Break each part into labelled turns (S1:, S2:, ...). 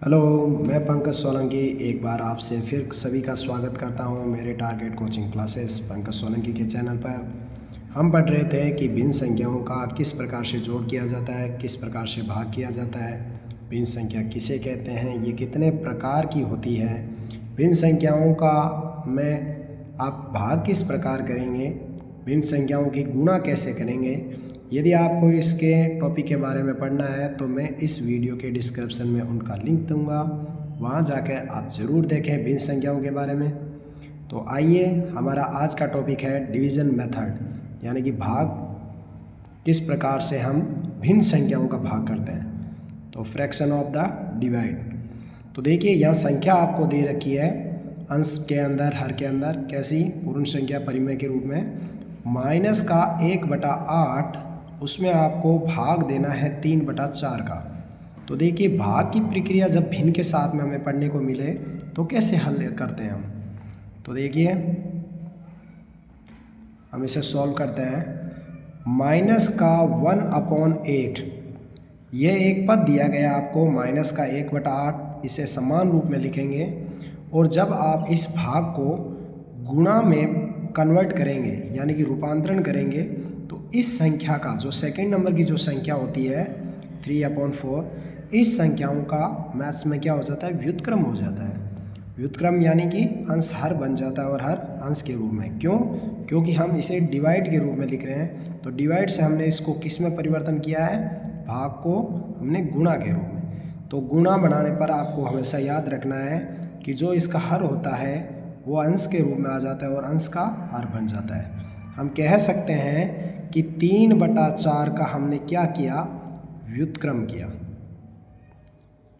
S1: Hello, मैं पंकज सोलंकी एक बार आपसे फिर सभी का स्वागत करता हूं मेरे target coaching classes Pankaj Solanki के चैनल पर। हम पढ़ रहे थे कि भिन्न संख्याओं का किस प्रकार से जोड़ किया जाता है, किस प्रकार से भाग किया जाता है, भिन्न संख्या किसे कहते हैं, ये कितने प्रकार की होती है, भिन्न संख्याओं का आप भाग किस प्रकार करेंगे, भिन्न संख्याओं की गुणा कैसे करेंगे। यदि आपको इसके टॉपिक के बारे में पढ़ना है तो मैं इस वीडियो के डिस्क्रिप्शन में उनका लिंक दूंगा, वहां जाकर आप ज़रूर देखें भिन्न संख्याओं के बारे में। तो आइए, हमारा आज का टॉपिक है डिवीज़न मेथड, यानी कि भाग किस प्रकार से हम भिन्न संख्याओं का भाग करते हैं। तो फ्रैक्शन ऑफ द डिवाइड। तो देखिए, यहाँ संख्या आपको दे रखी है अंश के अंदर, हर के अंदर, कैसी, पूर्ण संख्या परिमेय के रूप में। माइनस का 1/8, उसमें आपको भाग देना है 3/4 का। तो देखिए, भाग की प्रक्रिया जब भिन्न के साथ में हमें पढ़ने को मिले तो कैसे हल करते हैं हम। तो देखिए, हम इसे सॉल्व करते हैं। माइनस का 1/8, ये एक पद दिया गया आपको, माइनस का 1/8, इसे समान रूप में लिखेंगे। और जब आप इस भाग को गुणा में कन्वर्ट करेंगे, यानी कि रूपांतरण करेंगे, तो इस संख्या का जो सेकंड नंबर की जो संख्या होती है 3/4, इस संख्याओं का मैथ्स में क्या हो जाता है, व्युत्क्रम हो जाता है। व्युत्क्रम यानी कि अंश हर बन जाता है, और हर अंश के रूप में। क्यों? क्योंकि हम इसे डिवाइड के रूप में लिख रहे हैं। तो डिवाइड से हमने इसको किस में परिवर्तन किया है, भाग को हमने गुणा के रूप में। तो गुणा बनाने पर आपको हमेशा याद रखना है कि जो इसका हर होता है वो अंश के रूप में आ जाता है और अंश का हर बन जाता है। हम कह सकते हैं कि 3/4 का हमने क्या किया, व्युत्क्रम किया।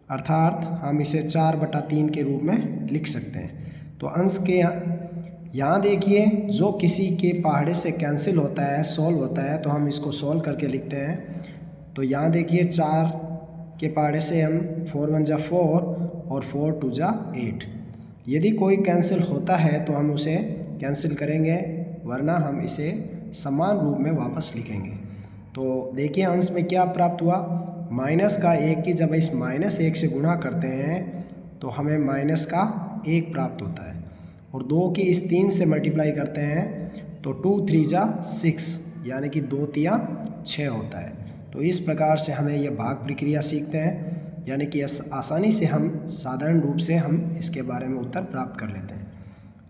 S1: अर्थात हम इसे 4/3 के रूप में लिख सकते हैं। तो अंश के यहाँ देखिए, जो किसी के पहाड़े से कैंसिल होता है, सॉल्व होता है, तो हम इसको सॉल्व करके लिखते हैं। तो यहाँ देखिए, 4 के पहाड़े से हम 4 1 जा 4 और 4 2 जा 8। यदि कोई कैंसिल होता है तो हम उसे कैंसिल करेंगे, वरना हम इसे समान रूप में वापस लिखेंगे। तो देखिए, अंश में क्या प्राप्त हुआ, माइनस का 1 की जब इस -1 से गुणा करते हैं तो हमें माइनस का 1 प्राप्त होता है। और 2 की इस 3 से मल्टीप्लाई करते हैं तो 2 3 जा 6, यानी कि 2 3 6 होता है। तो इस प्रकार से हमें यह भाग प्रक्रिया सीखते हैं, यानी कि आसानी से हम साधारण रूप से हम इसके बारे में उत्तर प्राप्त कर लेते हैं।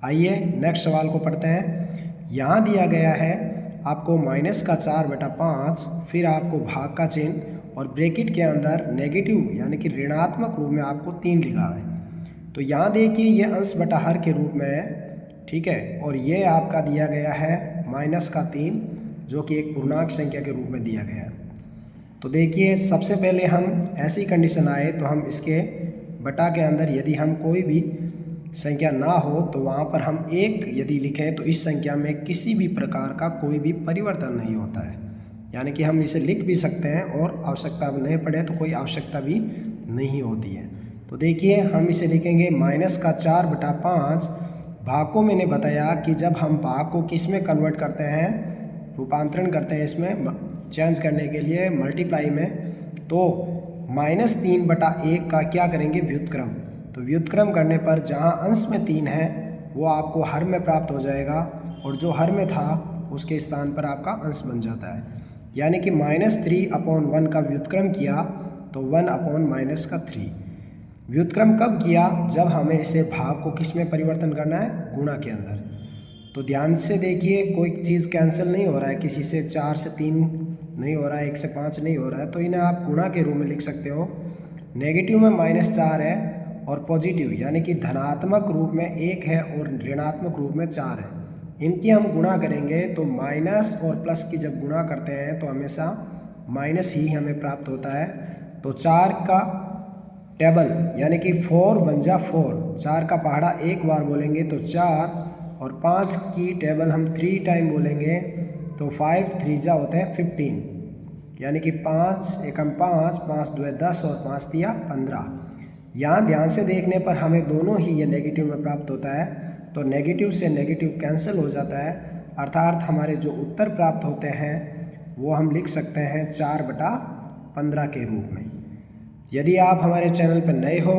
S1: आइए नेक्स्ट सवाल को पढ़ते हैं। यहाँ दिया गया है आपको माइनस का 4/5, फिर आपको भाग का चिन्ह और ब्रैकेट के अंदर नेगेटिव यानी कि ऋणात्मक रूप में आपको 3 लिखा है। तो यहाँ देखिए, ये अंश बटा हर के रूप में है, ठीक है। और ये आपका दिया गया है माइनस का 3, जो कि एक पूर्णांक संख्या के रूप में दिया गया है। तो देखिए, सबसे पहले हम ऐसी कंडीशन आए तो हम इसके बटा के अंदर यदि हम कोई भी संख्या ना हो तो वहाँ पर हम 1 यदि लिखें तो इस संख्या में किसी भी प्रकार का कोई भी परिवर्तन नहीं होता है। यानी कि हम इसे लिख भी सकते हैं और आवश्यकता नहीं पड़े तो कोई आवश्यकता भी नहीं होती है। तो देखिए, हम इसे लिखेंगे माइनस का 4/5। भाग को मैंने बताया कि जब हम भाग को किस में कन्वर्ट करते हैं, रूपांतरण करते हैं, इसमें चेंज करने के लिए मल्टीप्लाई में, तो -3/1 का क्या करेंगे, व्युत्क्रम। तो व्युत्क्रम करने पर जहाँ अंश में 3 है वो आपको हर में प्राप्त हो जाएगा, और जो हर में था उसके स्थान पर आपका अंश बन जाता है। यानी कि -3/1 का व्युत्क्रम किया तो 1/-3। व्युत्क्रम कब किया, जब हमें इसे भाग को किस में परिवर्तन करना है, गुणा के अंदर। तो ध्यान से देखिए, कोई चीज़ कैंसिल नहीं हो रहा है, किसी से 4 से 3 नहीं हो रहा है, 1 से 5 नहीं हो रहा है, तो इन्हें आप गुणा के रूप में लिख सकते हो। नेगेटिव में -4 है और पॉजिटिव यानी कि धनात्मक रूप में 1 है और ऋणात्मक रूप में 4 है। इनकी हम गुणा करेंगे तो माइनस और प्लस की जब गुणा करते हैं तो हमेशा माइनस ही हमें प्राप्त होता है। तो 4 का टेबल यानी कि 4 1 जा 4, 4 का पहाड़ा एक बार बोलेंगे तो 4, और 5 की टेबल हम 3 टाइम बोलेंगे तो 5 3 जा होते हैं 15, यानी कि 5 एकम 5, 5 2 10 और 5 3 15। यहाँ ध्यान से देखने पर हमें दोनों ही ये नेगेटिव में प्राप्त होता है, तो नेगेटिव से नेगेटिव कैंसिल हो जाता है, अर्थात हमारे जो उत्तर प्राप्त होते हैं वो हम लिख सकते हैं 4/15 के रूप में। यदि आप हमारे चैनल पर नए हो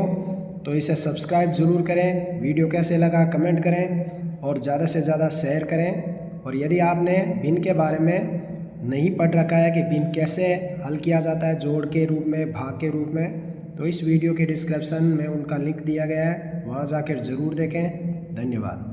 S1: तो इसे सब्सक्राइब ज़रूर करें। वीडियो कैसे लगा कमेंट करें और ज़्यादा से ज़्यादा शेयर करें। और यदि आपने भिन्न के बारे में नहीं पढ़ रखा है कि भिन्न कैसे हल किया जाता है, जोड़ के रूप में, भाग के रूप में, तो इस वीडियो के डिस्क्रिप्शन में उनका लिंक दिया गया है, वहाँ जाकर ज़रूर देखें। धन्यवाद।